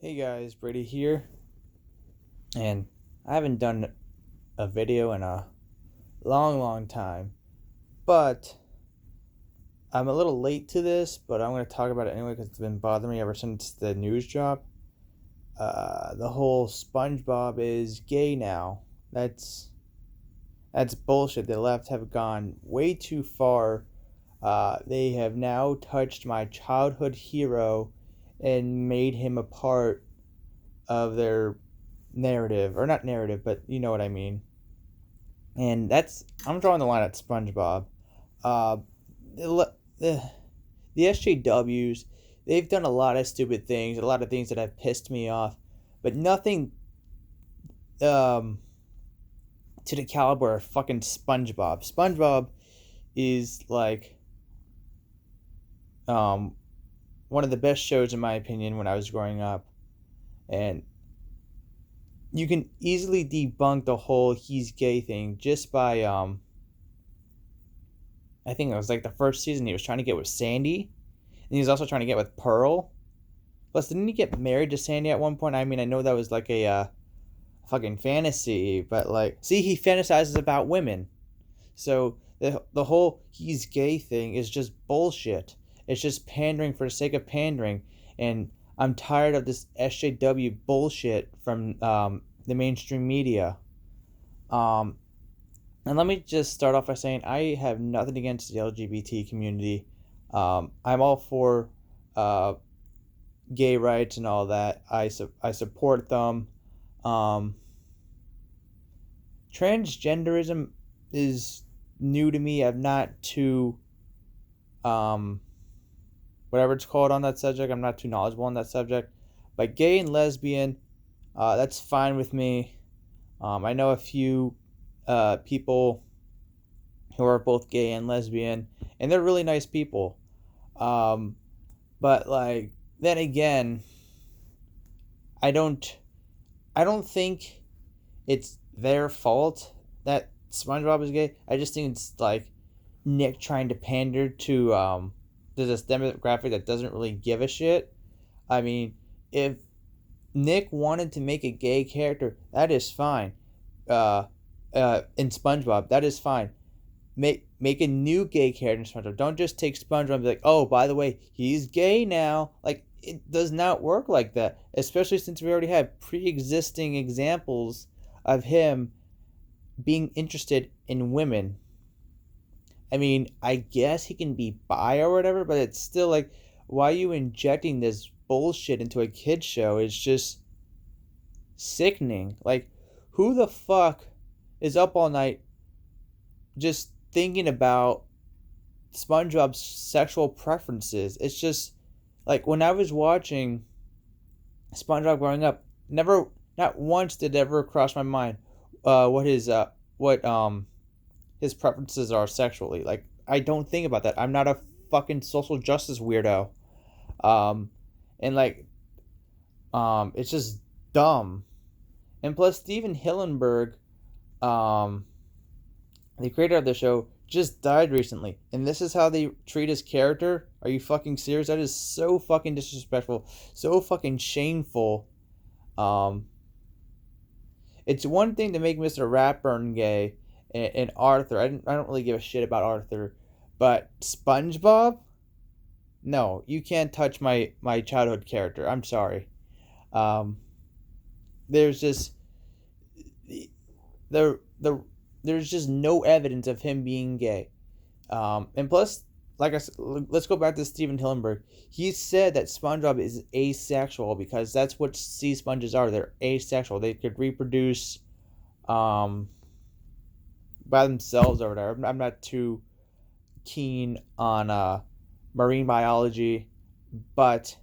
Hey guys, Brady here, and I haven't done a video in a long time, but I'm a little late to this, but I'm going to talk about it anyway because it's been bothering me ever since the news dropped. The whole SpongeBob is gay now. That's bullshit. The left have gone way too far. They have now touched my childhood hero and made him a part of their narrative, or not narrative, but you know what I mean. And I'm drawing the line at SpongeBob. Uh, the SJWs, they've done a lot of stupid things, a lot of things that have pissed me off, but nothing um, to the caliber of fucking SpongeBob. SpongeBob is like um, one of the best shows in my opinion when I was growing up, and you can easily debunk the whole he's gay thing just by I think it was like the first season he was trying to get with Sandy, and he was also trying to get with Pearl. Plus, didn't he get married to Sandy at one point? I mean, I know that was like a fucking fantasy, but like, see, he fantasizes about women. So the whole he's gay thing is just bullshit. It's just pandering for the sake of pandering, and I'm tired of this SJW bullshit from the mainstream media. Um, And let me just start off by saying I have nothing against the LGBT community. I'm all for uh, gay rights and all that. I support them. Um, Transgenderism is new to me. I'm not too um, whatever it's called on that subject. I'm not too knowledgeable on that subject. But gay and lesbian, that's fine with me. I know a few people who are both gay and lesbian, and they're really nice people. Um, but like then again, I don't I don't think it's their fault that SpongeBob is gay. I just think it's like Nick trying to pander to this demographic that doesn't really give a shit. I mean, if Nick wanted to make a gay character, that is fine. Uh, in SpongeBob, that is fine. Make a new gay character in SpongeBob. Don't just take SpongeBob and be like, oh, by the way, he's gay now. Like it does not work like that. Especially since we already have pre-existing examples of him being interested in women. I mean, I guess he can be bi or whatever, but it's still like, why are you injecting this bullshit into a kid show? It's just sickening. Like, who the fuck is up all night just thinking about SpongeBob's sexual preferences? It's just like when I was watching SpongeBob growing up, never, not once did it ever cross my mind what his preferences are sexually. Like I don't think about that. I'm not a fucking social justice weirdo. Um, and like it's just dumb. And plus, Steven Hillenberg, um, the creator of the show, just died recently, and this is how they treat his character. Are you fucking serious? That is so fucking disrespectful, so fucking shameful. Um, it's one thing to make Mr. Ratburn gay and Arthur. I don't really give a shit about Arthur, but SpongeBob, no, you can't touch my childhood character. I'm sorry. Um, there's just the there's just no evidence of him being gay. And plus, like I said, let's go back to Steven Hillenberg. He said that SpongeBob is asexual because that's what sea sponges are. They're asexual. They could reproduce um, by themselves or whatever. I'm not too keen on marine biology, but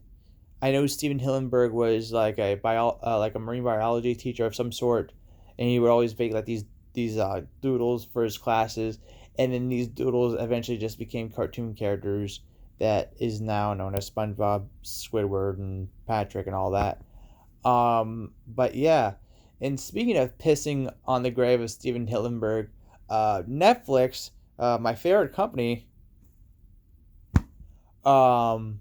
I know Steven Hillenberg was like like a marine biology teacher of some sort, and he would always make like these doodles for his classes, and then these doodles eventually just became cartoon characters that is now known as SpongeBob, Squidward, and Patrick, and all that. But yeah, and speaking of pissing on the grave of Steven Hillenberg, Netflix, my favorite company, um,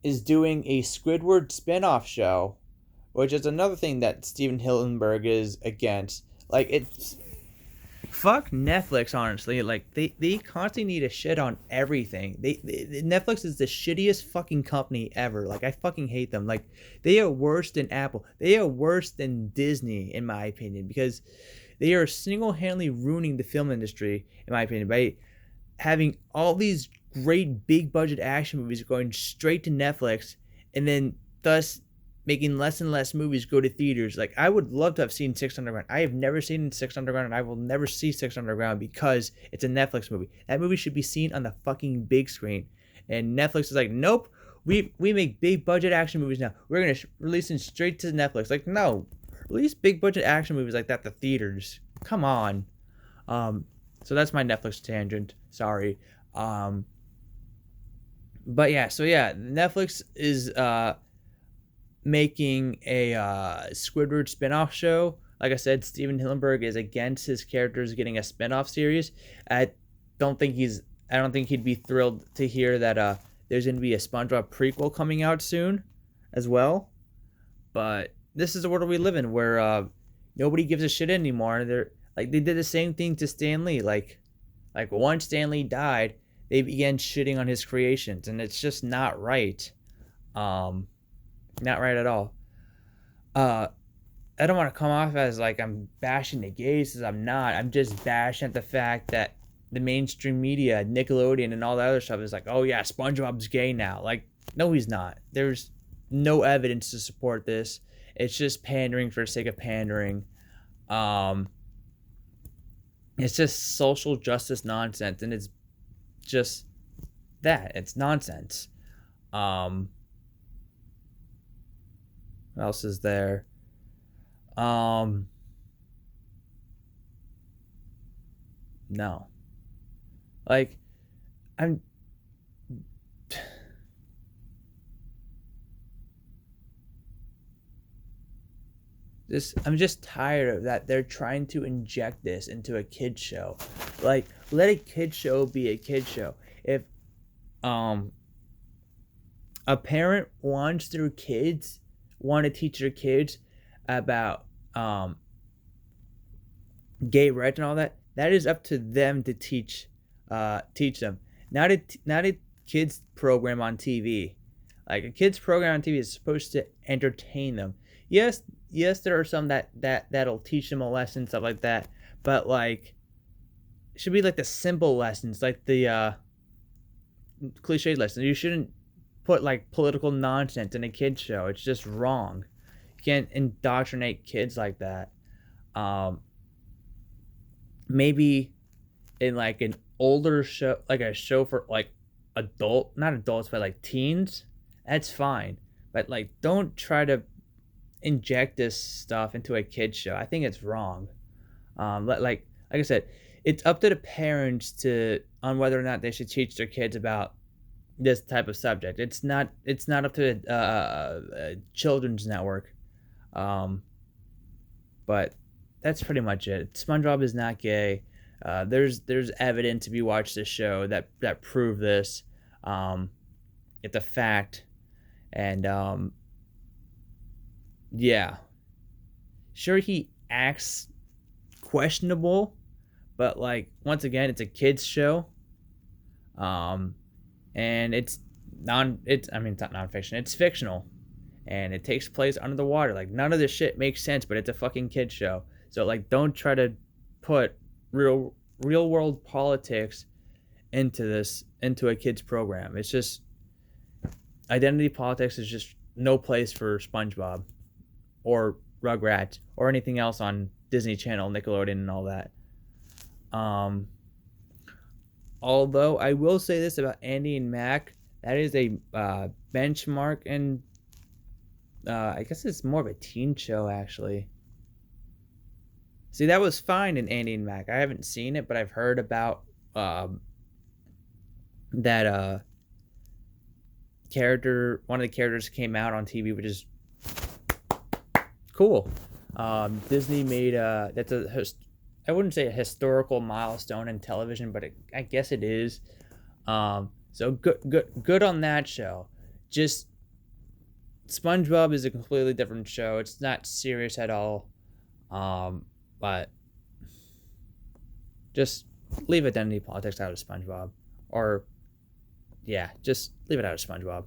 is doing a Squidward spin-off show, which is another thing that Steven Hillenberg is against. Like, it's fuck Netflix, honestly. Like, they constantly need to shit on everything. Netflix is the shittiest fucking company ever. Like, I fucking hate them. Like, they are worse than Apple. They are worse than Disney, in my opinion, because they are single-handedly ruining the film industry, in my opinion, by having all these great big budget action movies going straight to Netflix, and then thus making less and less movies go to theaters. Like, I would love to have seen Six Underground. I have never seen Six Underground, and I will never see Six Underground because it's a Netflix movie. That movie should be seen on the fucking big screen. And Netflix is like, nope, we make big budget action movies now. We're gonna release them straight to Netflix. Like, no, release big budget action movies like that to theaters. Come on. So that's my Netflix tangent. Sorry. But yeah, so yeah, Netflix is making a Squidward spin-off show. Like I said, Steven Hillenberg is against his characters getting a spin-off series. I don't think he'd be thrilled to hear that there's going to be a SpongeBob prequel coming out soon as well. But this is the world we live in, where nobody gives a shit anymore. They did the same thing to Stan Lee. Like once Stan Lee died, they began shitting on his creations, and it's just not right. Not right at all. I don't want to come off as like I'm bashing the gays, because I'm not. I'm just bashing at the fact that the mainstream media, Nickelodeon and all that other stuff is like, oh yeah, SpongeBob's gay now. Like, no, he's not. There's no evidence to support this. It's just pandering for the sake of pandering. It's just social justice nonsense, and it's just that. It's nonsense. What else is there? No. Like, I'm just tired of that. They're trying to inject this into a kid show. Like, let a kid show be a kid show. If a parent want to teach their kids about gay rights and all that, that is up to them to teach them. Not a kids program on TV. Like, a kids program on TV is supposed to entertain them. Yes, there are some that'll teach them a lesson, stuff like that. But like, it should be like the simple lessons, like the cliche lessons. You shouldn't put like political nonsense in a kids show. It's just wrong. You can't indoctrinate kids like that. Maybe in like an older show, like a show for like not adults, but like teens, that's fine. But like, don't try to inject this stuff into a kid's show. I think it's wrong. Like I said, it's up to the parents on whether or not they should teach their kids about this type of subject. It's not up to children's network. But that's pretty much it. SpongeBob is not gay. There's evidence if you watch this show that prove this. It's a fact. And yeah, sure, he acts questionable, but like, once again, it's a kids show. And it's not nonfiction, it's fictional, and it takes place under the water. Like, none of this shit makes sense, but it's a fucking kids show. So like, don't try to put real world politics into a kids program. It's just, identity politics is just no place for SpongeBob or Rugrats or anything else on Disney Channel, Nickelodeon, and all that. Although I will say this about Andy and Mac, that is a benchmark, and I guess it's more of a teen show, actually. See, that was fine in Andy and Mac. I haven't seen it, but I've heard about that character. One of the characters came out on TV, which is cool. Disney made I wouldn't say a historical milestone in television, but I guess it is. So good on that show. Just SpongeBob is a completely different show. It's not serious at all. But just leave identity politics out of SpongeBob. Or, yeah, just leave it out of SpongeBob.